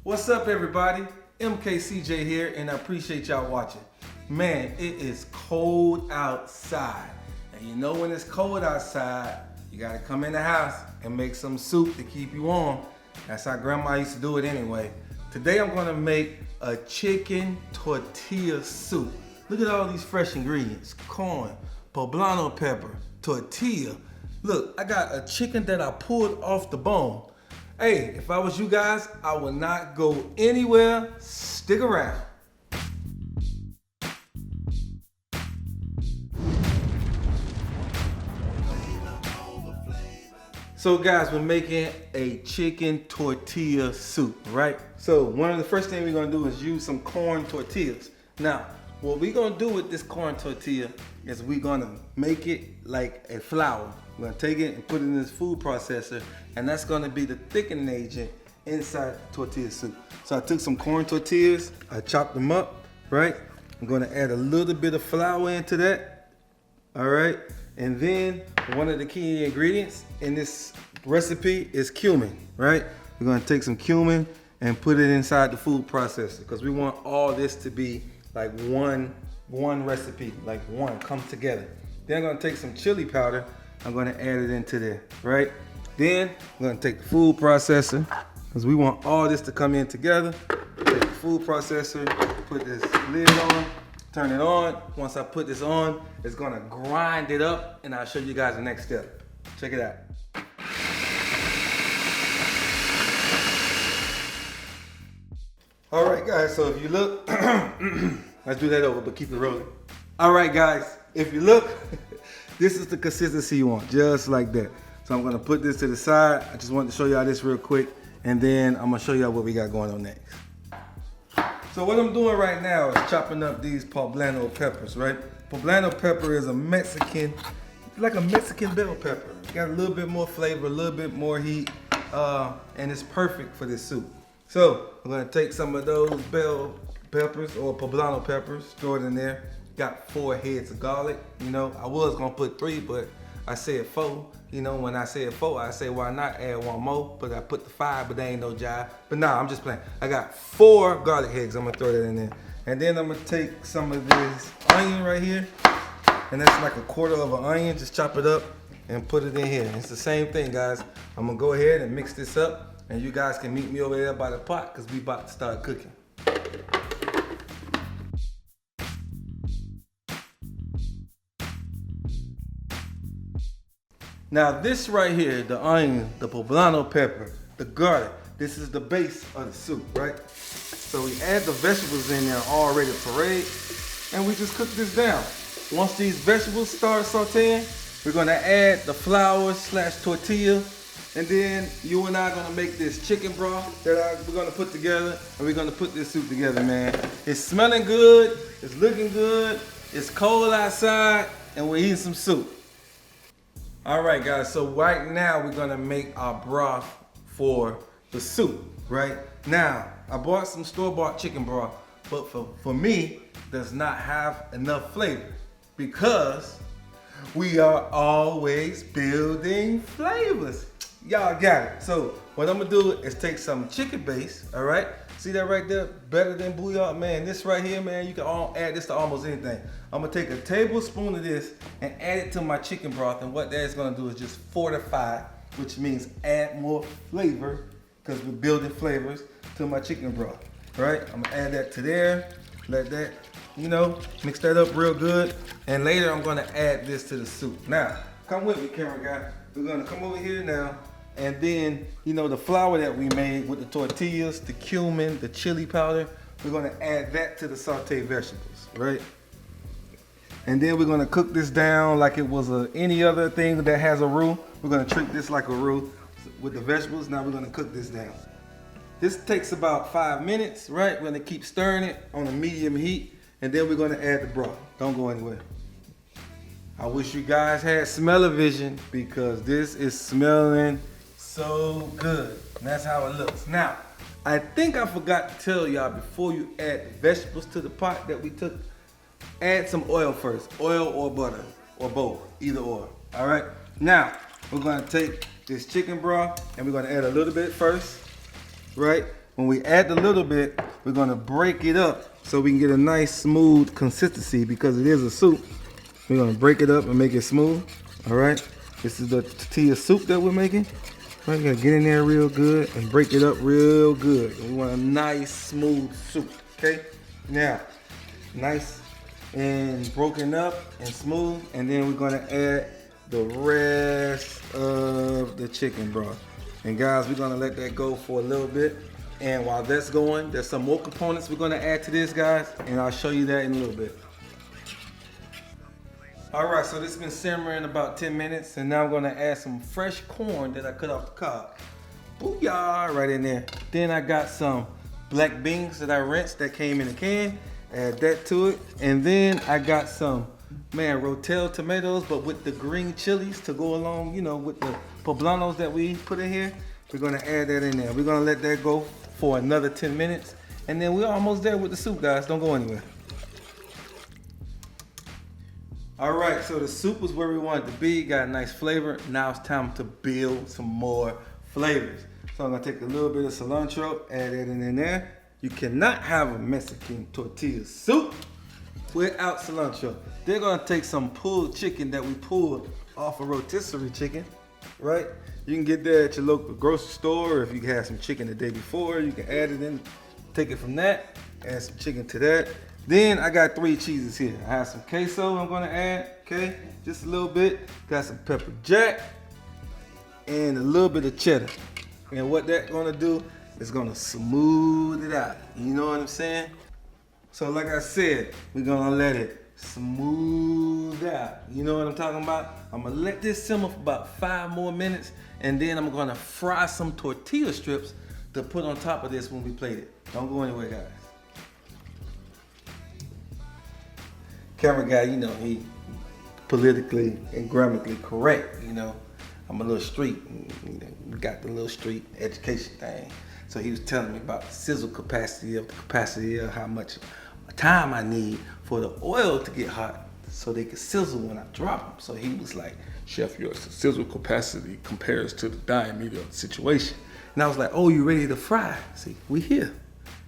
What's up, everybody? MKCJ here, and I appreciate y'all watching. Man, it is cold outside. And you know when it's cold outside, you gotta come in the house and make some soup to keep you warm. That's how grandma used to do it anyway. Today I'm gonna make a chicken tortilla soup. Look at all these fresh ingredients. Corn, poblano pepper, tortilla. Look, I got a chicken that I pulled off the bone. Hey, if I was you guys, I would not go anywhere. Stick around. So guys, we're making a chicken tortilla soup, right? So one of the first things we're gonna do is use some corn tortillas. Now, what we're gonna do with this corn tortilla is we're gonna make it like a flour. We're gonna take it and put it in this food processor, and that's gonna be the thickening agent inside the tortilla soup. So I took some corn tortillas, I chopped them up, right? I'm gonna add a little bit of flour into that, all right? And then one of the key ingredients in this recipe is cumin, right? We're gonna take some cumin and put it inside the food processor because we want all this to be like one recipe, like one come together. Then I'm gonna take some chili powder. I'm gonna add it into there, right? Then I'm gonna take the food processor because we want all this to come in together. Take the food processor, put this lid on, turn it on. Once I put this on, it's gonna grind it up, and I'll show you guys the next step. Check it out. All right, guys, so if you look, let's do that over, but keep it rolling. All right, guys, if you look, this is the consistency you want, just like that. So I'm gonna put this to the side. I just wanted to show y'all this real quick, and then I'm gonna show y'all what we got going on next. So what I'm doing right now is chopping up these poblano peppers, right? Poblano pepper is a Mexican, like a Mexican bell pepper. Got a little bit more flavor, a little bit more heat, and it's perfect for this soup. So I'm gonna take some of those bell peppers or poblano peppers, throw it in there. Got 4 heads of garlic. You know, I was gonna put 3, but I said 4. You know, when I said 4, I say why not add 1 more? But I put the 5, but they ain't no jive. But nah, I'm just playing. I got 4 garlic heads. I'm gonna throw that in there. And then I'm gonna take some of this onion right here, and that's like 1/4 of an onion. Just chop it up and put it in here. It's the same thing, guys. I'm gonna go ahead and mix this up, and you guys can meet me over there by the pot because we about to start cooking. Now this right here, the onion, the poblano pepper, the garlic, this is the base of the soup, right? So we add the vegetables in there already pureed, and we just cook this down. Once these vegetables start sauteing, we're gonna add the flour / tortilla, and then you and I are gonna make this chicken broth that we're gonna put together, and we're gonna put this soup together, man. It's smelling good, it's looking good, it's cold outside, and we're eating some soup. All right, guys, so right now we're gonna make our broth for the soup, right? Now, I bought some store-bought chicken broth, but for me, does not have enough flavor because we are always building flavors. Y'all got it. So what I'm gonna do is take some chicken base, all right? See that right there? Better than bouillon, man. This right here, man, you can add this to almost anything. I'm gonna take a tablespoon of this and add it to my chicken broth, and what that's gonna do is just fortify, which means add more flavor, because we're building flavors to my chicken broth, right? I'm gonna add that to there, let that, you know, mix that up real good, and later I'm gonna add this to the soup. Now, come with me, camera guy. We're gonna come over here now, and then, you know, the flour that we made with the tortillas, the cumin, the chili powder, we're gonna add that to the sauteed vegetables, right? And then we're gonna cook this down like it was any other thing that has a roux. We're gonna treat this like a roux with the vegetables. Now we're gonna cook this down. This takes about 5 minutes, right? We're gonna keep stirring it on a medium heat, and then we're gonna add the broth. Don't go anywhere. I wish you guys had smell-o-vision because this is smelling so good. And that's how it looks. Now, I think I forgot to tell y'all before you add the vegetables to the pot that we took, add some oil first. Oil or butter, or both, either or, all right? Now, we're gonna take this chicken broth and we're gonna add a little bit first, right? when we add the little bit, we're gonna break it up so we can get a nice smooth consistency because it is a soup. We're gonna break it up and make it smooth. All right, this is the tortilla soup that we're making. We're gonna get in there real good and break it up real good. We want a nice smooth soup, okay? Now, nice and broken up and smooth, and then we're gonna add the rest of the chicken broth. And guys, we're gonna let that go for a little bit. And while that's going, there's some more components we're gonna add to this, guys, and I'll show you that in a little bit. All right, so this has been simmering about 10 minutes, and now I'm gonna add some fresh corn that I cut off the cob. Booyah, right in there. Then I got some black beans that I rinsed that came in a can. Add that to it. And then I got some, man, Rotel tomatoes, but with the green chilies to go along, you know, with the poblanos that we put in here. We're gonna add that in there. We're gonna let that go for another 10 minutes. And then we're almost there with the soup, guys. Don't go anywhere. All right, so the soup was where we wanted to be. Got a nice flavor. Now it's time to build some more flavors. So I'm gonna take a little bit of cilantro, add it in there. You cannot have a Mexican tortilla soup without cilantro. They're gonna take some pulled chicken that we pulled off a rotisserie chicken, right? You can get that at your local grocery store, or if you had some chicken the day before, you can add it in, take it from that, add some chicken to that. Then I got 3 cheeses here. I have some queso I'm gonna add, okay? Just a little bit. Got some pepper jack and a little bit of cheddar. And what that's gonna do is gonna smooth it out. You know what I'm saying? So like I said, we're gonna let it smooth out. You know what I'm talking about? I'm gonna let this simmer for about 5 more minutes, and then I'm gonna fry some tortilla strips to put on top of this when we plate it. Don't go anywhere, guys. Camera guy, you know, he politically and grammatically correct, you know. I'm a little street, you know, we got the little street education thing. So he was telling me about the sizzle capacity of how much time I need for the oil to get hot so they can sizzle when I drop them. So he was like, Chef, your sizzle capacity compares to the diameter of the situation. And I was like, oh, you ready to fry? See, we here.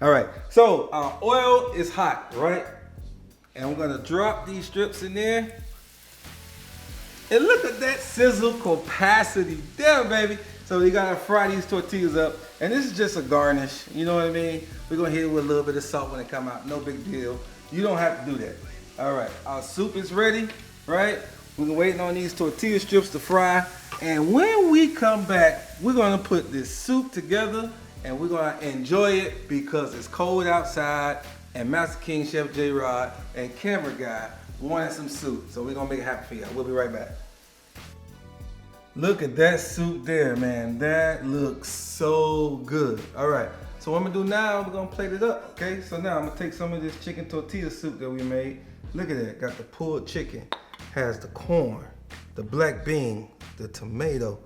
All right, so our oil is hot, right? And I'm gonna drop these strips in there. And look at that sizzle capacity there, baby. So we gotta fry these tortillas up. And this is just a garnish, you know what I mean? We're gonna hit it with a little bit of salt when it come out, no big deal. You don't have to do that. All right, our soup is ready, right? We're waiting on these tortilla strips to fry. And when we come back, we're gonna put this soup together and we're gonna enjoy it because it's cold outside and Master King Chef J Rod and camera guy wanted some soup. So we're gonna make it happen for y'all. We'll be right back. Look at that soup there, man. That looks so good. All right, so what I'm gonna do now, we're gonna plate it up, okay? So now I'm gonna take some of this chicken tortilla soup that we made. Look at that, got the pulled chicken, has the corn, the black bean, the tomato.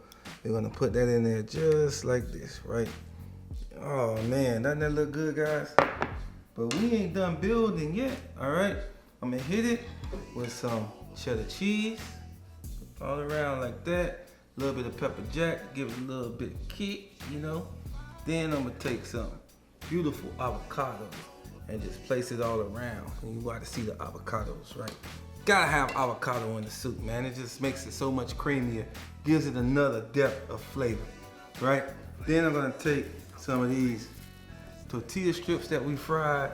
We're gonna put that in there just like this, right? Oh man, doesn't that look good, guys? But we ain't done building yet, all right? I'm gonna hit it with some cheddar cheese, all around like that. A little bit of pepper jack, give it a little bit of kick, you know. Then I'm gonna take some beautiful avocado and just place it all around. And you gotta see the avocados, right? Gotta have avocado in the soup, man. It just makes it so much creamier, gives it another depth of flavor, right? Then I'm gonna take some of these tortilla strips that we fried,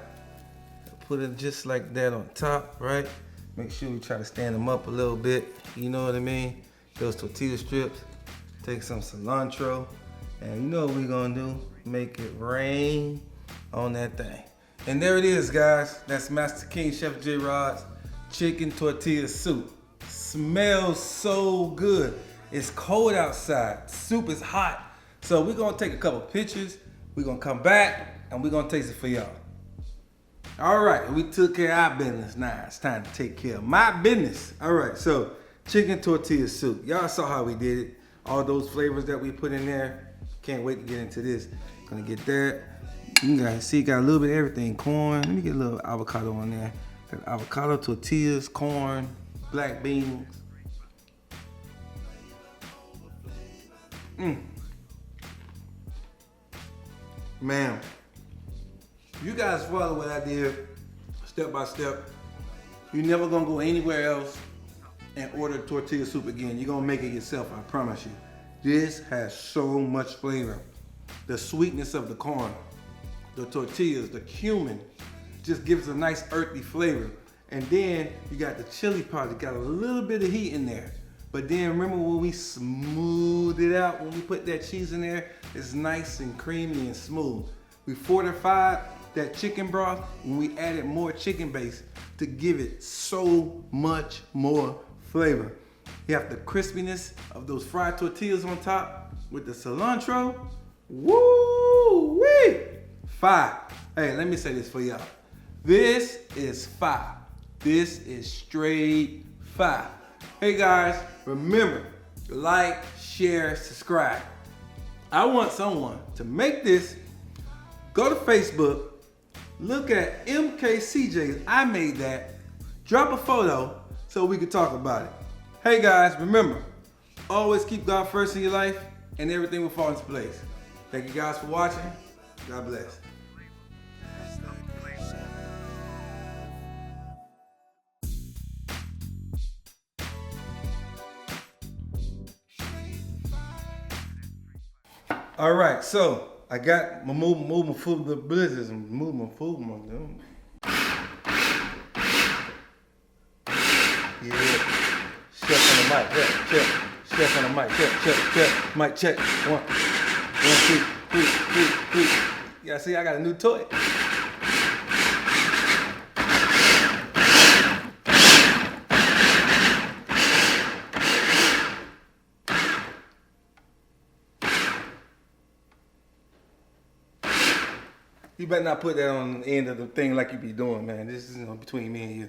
put it just like that on top, right? Make sure we try to stand them up a little bit, you know what I mean? Those tortilla strips, take some cilantro, and you know what we're gonna do? Make it rain on that thing. And there it is, guys. That's Master King Chef J Rod's chicken tortilla soup. Smells so good. It's cold outside, soup is hot. So we're gonna take a couple pictures, we're gonna come back, and we're gonna taste it for y'all. All right, we took care of our business. Now it's time to take care of my business. All right, so chicken tortilla soup. Y'all saw how we did it. All those flavors that we put in there. Can't wait to get into this. Gonna get that. You guys see, got a little bit of everything. Corn. Let me get a little avocado on there. Got avocado, tortillas, corn, black beans. Man, you guys follow what I did step by step. You're never gonna go anywhere else and order tortilla soup again. You're gonna make it yourself, I promise you. This has so much flavor. The sweetness of the corn, the tortillas, the cumin, just gives a nice earthy flavor. And then you got the chili powder, got a little bit of heat in there. But then remember when we smoothed it out, when we put that cheese in there, it's nice and creamy and smooth. We fortified that chicken broth when we added more chicken base to give it so much more flavor. You have the crispiness of those fried tortillas on top with the cilantro. Woo-wee! Fire. Hey, let me say this for y'all. This is fire. This is straight fire. Hey guys, remember, like, share, subscribe. I want someone to make this. Go to Facebook, look at MKCJ's, I made that, drop a photo so we can talk about it. Hey guys, remember, always keep God first in your life and everything will fall into place. Thank you guys for watching. God bless. All right, so I got my moving food, the blizzards, moving food. Yeah, chef on the mic, yeah, chef on the mic, chef, mic check, one, two. Yeah, see, I got a new toy. You better not put that on the end of the thing like you be doing, man. This is between me and you.